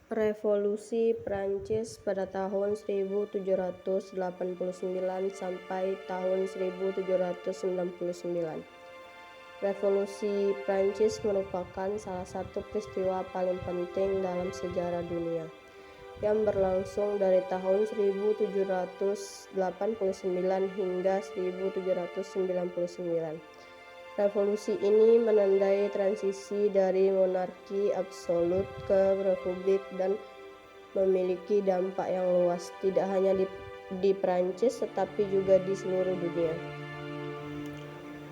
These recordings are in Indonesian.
Revolusi Prancis pada tahun 1789 sampai tahun 1799. Revolusi Prancis merupakan salah satu peristiwa paling penting dalam sejarah dunia yang berlangsung dari tahun 1789 hingga 1799. Revolusi ini menandai transisi dari monarki absolut ke republik dan memiliki dampak yang luas, tidak hanya di Prancis tetapi juga di seluruh dunia.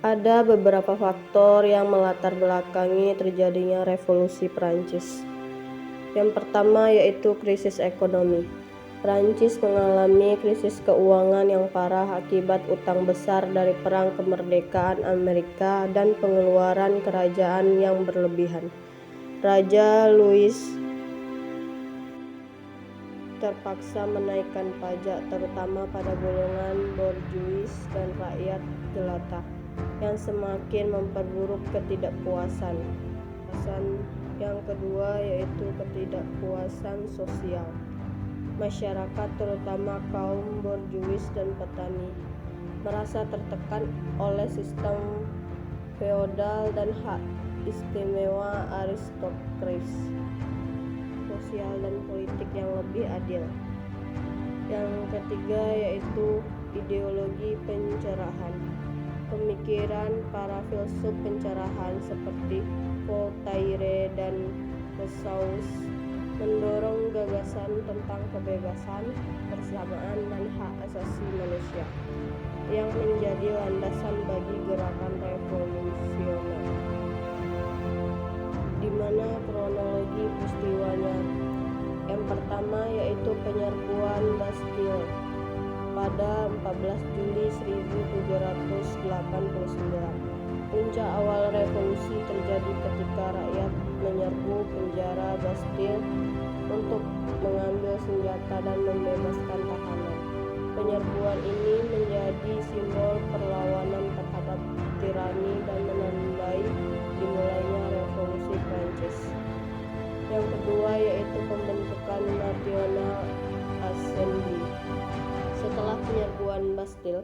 Ada beberapa faktor yang melatar belakangi terjadinya revolusi Prancis. Yang pertama yaitu krisis ekonomi. Prancis mengalami krisis keuangan yang parah akibat utang besar dari Perang Kemerdekaan Amerika dan pengeluaran kerajaan yang berlebihan. Raja Louis terpaksa menaikkan pajak terutama pada golongan borjuis dan rakyat jelata yang semakin memperburuk ketidakpuasan. Yang kedua yaitu ketidakpuasan sosial. Masyarakat terutama kaum borjuis dan petani merasa tertekan oleh sistem feodal dan hak istimewa aristokrasi sosial dan politik yang lebih adil. Yang ketiga yaitu ideologi pencerahan. Pemikiran para filsuf pencerahan seperti Voltaire dan Rousseau mendorong gagasan tentang kebebasan, persamaan, dan hak asasi manusia yang menjadi landasan bagi gerakan revolusioner. Di mana kronologi peristiwanya? Yang pertama yaitu penyerbuan Bastille pada 14 Juli 1789. Puncak awal revolusi terjadi ketika rakyat menyerbu penjara Bastille untuk mengambil senjata dan membebaskan tahanan. Penyerbuan ini menjadi simbol perlawanan terhadap tirani dan menandai dimulainya revolusi Prancis. Yang kedua yaitu pembentukan National Assembly. Setelah penyerbuan Bastille,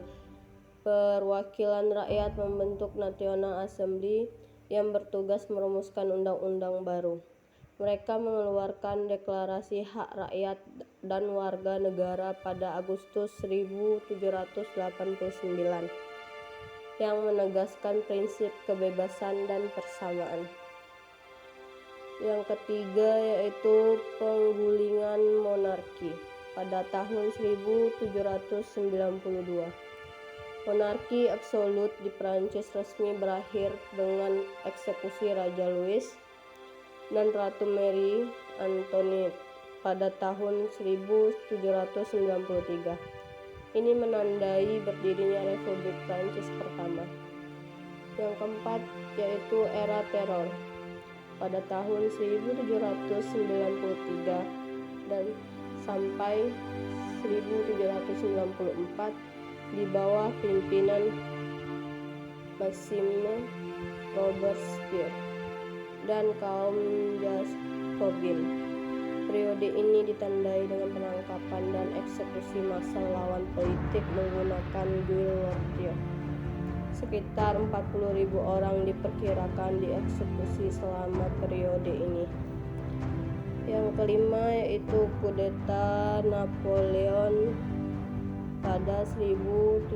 perwakilan rakyat membentuk National Assembly yang bertugas merumuskan undang-undang baru. Mereka mengeluarkan Deklarasi Hak Rakyat dan Warga Negara pada Agustus 1789 yang menegaskan prinsip kebebasan dan persamaan. Yang ketiga yaitu penggulingan monarki pada tahun 1792. Monarki absolut di Prancis resmi berakhir dengan eksekusi Raja Louis dan Ratu Marie Antoinette pada tahun 1793. Ini menandai berdirinya Republik Prancis pertama. Yang keempat yaitu era teror pada tahun 1793 dan sampai 1794 di bawah pimpinan Maxime Robespierre dan kaum Jacobin. Periode ini ditandai dengan penangkapan dan eksekusi massal lawan politik menggunakan guillotine. Sekitar 40.000 orang diperkirakan dieksekusi selama periode ini. Yang kelima yaitu kudeta Napoleon pada 1799.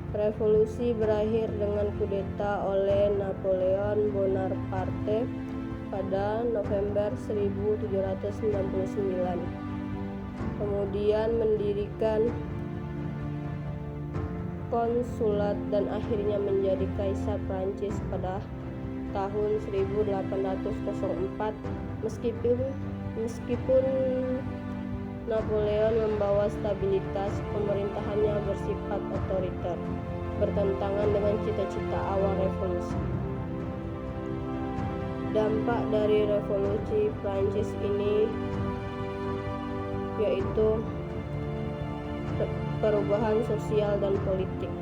Revolusi berakhir dengan kudeta oleh Napoleon Bonaparte pada November 1799. Kemudian mendirikan konsulat dan akhirnya menjadi Kaisar Prancis pada tahun 1804. Meskipun Napoleon membawa stabilitas, pemerintahannya bersifat otoriter, bertentangan dengan cita-cita awal revolusi. Dampak dari revolusi Prancis ini yaitu perubahan sosial dan politik.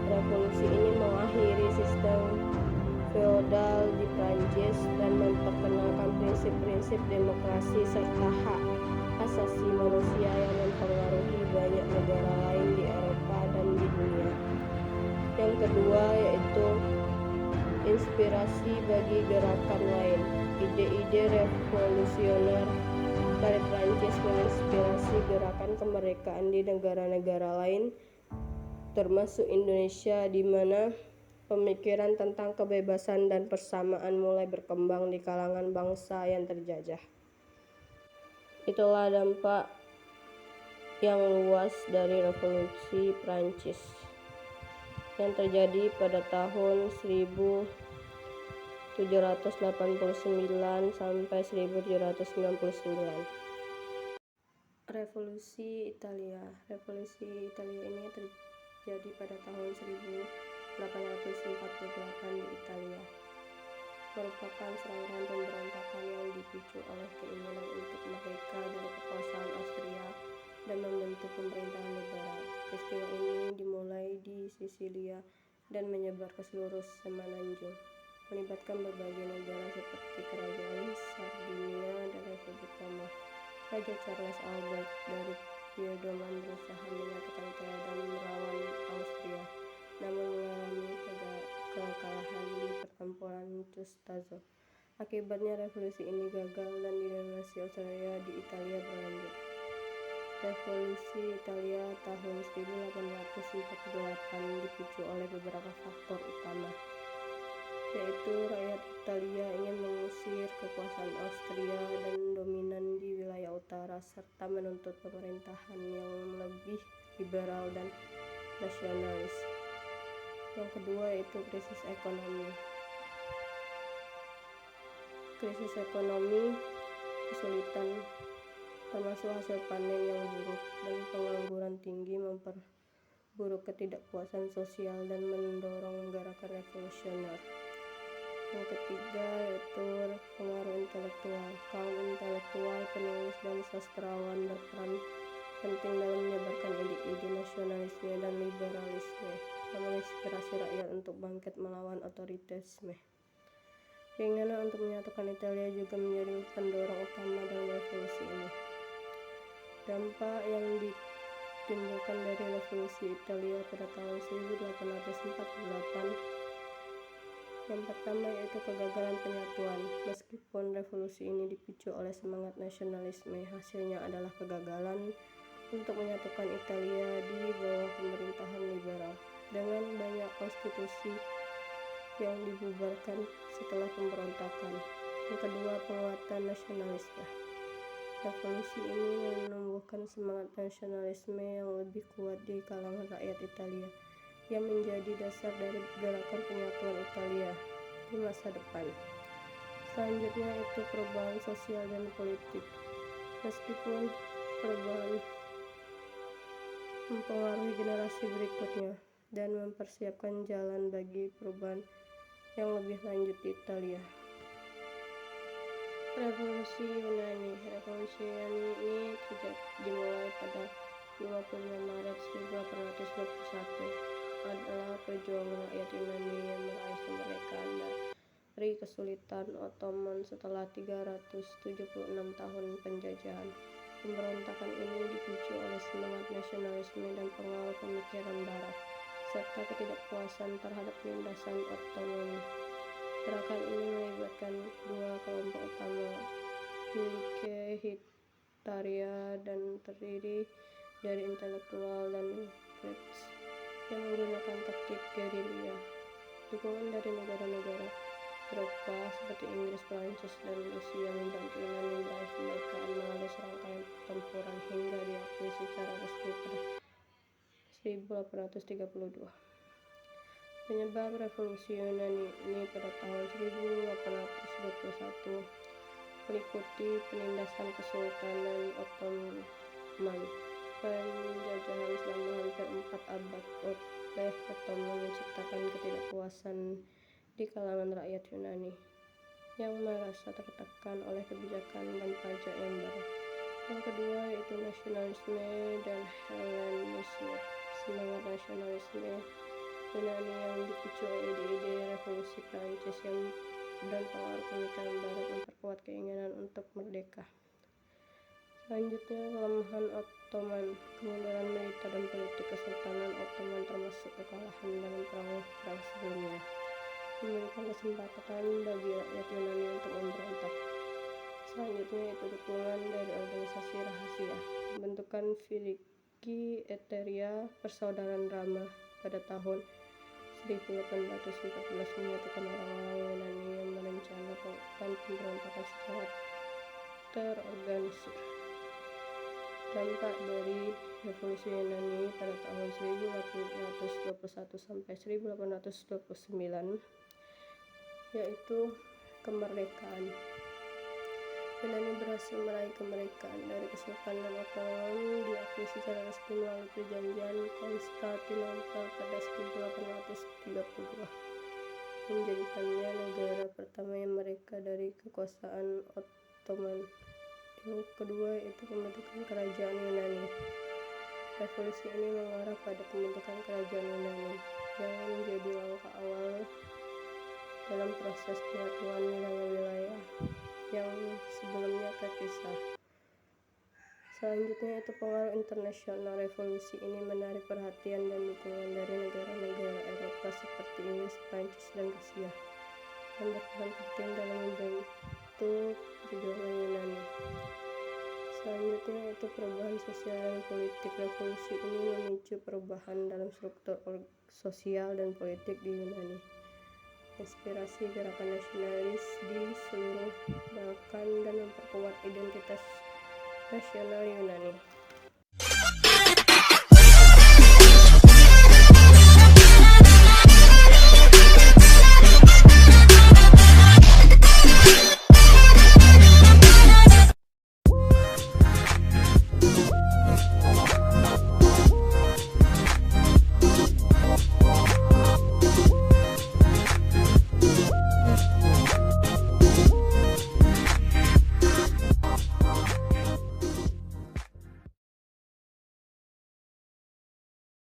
Revolusi ini mengakhiri sistem feodal di Prancis dan memperkenalkan prinsip demokrasi serta hak asasi manusia yang mempengaruhi banyak negara lain di Eropa dan di dunia. Yang kedua yaitu inspirasi bagi gerakan lain. Ide-ide revolusioner dari Prancis menginspirasi gerakan kemerdekaan di negara-negara lain, termasuk Indonesia, di mana pemikiran tentang kebebasan dan persamaan mulai berkembang di kalangan bangsa yang terjajah. Itulah dampak yang luas dari revolusi Prancis yang terjadi pada tahun 1789 sampai 1799. Revolusi Italia ini terjadi pada tahun 1848 di Italia. Merupakan serangkaian pemberontakan yang dipicu oleh keinginan untuk merdeka dari kekuasaan Austria dan membentuk pemerintahan liberal. Peristiwa ini dimulai di Sisilia dan menyebar ke seluruh Semenanjung, melibatkan berbagai negara seperti Kerajaan Sardinia dan Republik Roma. Raja Charles Albert dari Piemonte berusaha menyatukan Italia dan melawan Austria, namun mengalami kekalahan di pertempuran Custazzo. Akibatnya revolusi ini gagal dan dinasti Austria di Italia berlanjut. Revolusi Italia tahun 1848 dipicu oleh beberapa faktor utama, yaitu rakyat Italia ingin mengusir kekuasaan Austria dan dominan di wilayah utara, serta menuntut pemerintahan yang lebih liberal dan nasionalis. Yang kedua yaitu krisis ekonomi. Krisis ekonomi, kesulitan termasuk hasil panen yang buruk dan pengangguran tinggi memperburuk ketidakpuasan sosial dan mendorong gerakan revolusioner. Yang ketiga yaitu pengaruh intelektual. Kaum intelektual, penulis dan sastrawan berperan penting dalam menyebarkan ide-ide nasionalisme dan liberalisme yang menginspirasi rakyat untuk bangkit melawan otoritarisme. Keinginan untuk menyatukan Italia juga menjadi pendorong utama dalam revolusi ini. Dampak yang ditimbulkan dari revolusi Italia pada tahun 1848. Yang pertama yaitu kegagalan penyatuan. Meskipun revolusi ini dipicu oleh semangat nasionalisme, hasilnya adalah kegagalan untuk menyatukan Italia di bawah pemerintahan liberal. Dengan banyak konstitusi yang dibubarkan setelah pemberontakan. Yang kedua, penguatan nasionalisme. Revolusi ini menumbuhkan semangat nasionalisme yang lebih kuat di kalangan rakyat Italia, yang menjadi dasar dari gerakan penyatuan Italia di masa depan. Selanjutnya itu perubahan sosial dan politik. Meskipun perubahan mempengaruhi generasi berikutnya dan mempersiapkan jalan bagi perubahan yang lebih lanjut di Italia. Revolusi Yunani ini dimulai pada 25 Maret 1821. Adalah perjuangan rakyat Yunani yang meraih kemerdekaan dari kesulitan Ottoman setelah 376 tahun penjajahan. Pemberontakan ini dipicu oleh semangat nasionalisme dan pengaruh pemikiran Barat, serta ketidakpuasan terhadap penindasan Ottoman. Gerakan ini melibatkan dua kelompok utama, Milike Hitaria, dan terdiri dari intelektual dan plebs yang menggunakan taktik gerilya. Dukungan dari negara-negara Eropa seperti Inggris, Prancis, dan Rusia membantu Yunani meraih kemerdekaan melalui serangkaian pertempuran hingga diakui secara resmi pada 1832. Penyebab revolusi Yunani ini pada tahun 1821 meliputi penindasan Kesultanan Ottoman. Penjajahan selama hampir 4 abad oleh Ottoman menciptakan ketidakpuasan di kalangan rakyat Yunani yang merasa tertekan oleh kebijakan dan pajak yang berat. Yang kedua yaitu nasionalisme dan Helenisme. Semangat nasionalisme Yunani yang dipicu oleh ide-ide revolusi Prancis dan pengaruh pemikiran Barat memperkuat keinginan untuk merdeka. Selanjutnya, kelemahan Ottoman. Kemunduran militer dan politik Kesultanan Ottoman termasuk kekalahan dalam perang sebelumnya, memberikan kesempatan bagi rakyat Yunani untuk memberontak. Selanjutnya itu dukungan dari organisasi rahasia. Pembentukan Filiki Eteria Persaudaraan Rama pada tahun 1814 menyatukan orang-orang Yunani yang merencanakan pemberontakan secara terorganisir. Dampak dari revolusi Yunani pada tahun 1821 sampai 1829 yaitu kemerdekaan. Yunani berhasil meraih kemerdekaan dari Kesultanan Ottoman, diakui secara resmi melalui Perjanjian Konstantinopel pada 1832, menjadikannya negara pertama yang merdeka dari kekuasaan Ottoman. Yang kedua yaitu pembentukan kerajaan Yunani. Revolusi ini mengarah pada pembentukan kerajaan Yunani yang menjadi langkah awal dalam proses penyatuan wilayah-wilayah yang sebelumnya terpisah. Selanjutnya itu pengaruh internasional. Revolusi ini menarik perhatian dan dukungan dari negara-negara Eropa seperti Inggris, Prancis, dan Rusia, yang berperan penting dalam membentuk perjuangan Yunani. Selanjutnya itu perubahan sosial dan politik. Revolusi ini memicu perubahan dalam struktur sosial dan politik di Yunani, inspirasi gerakan nasionalis di seluruh Balkan, dan memperkuat identitas nasional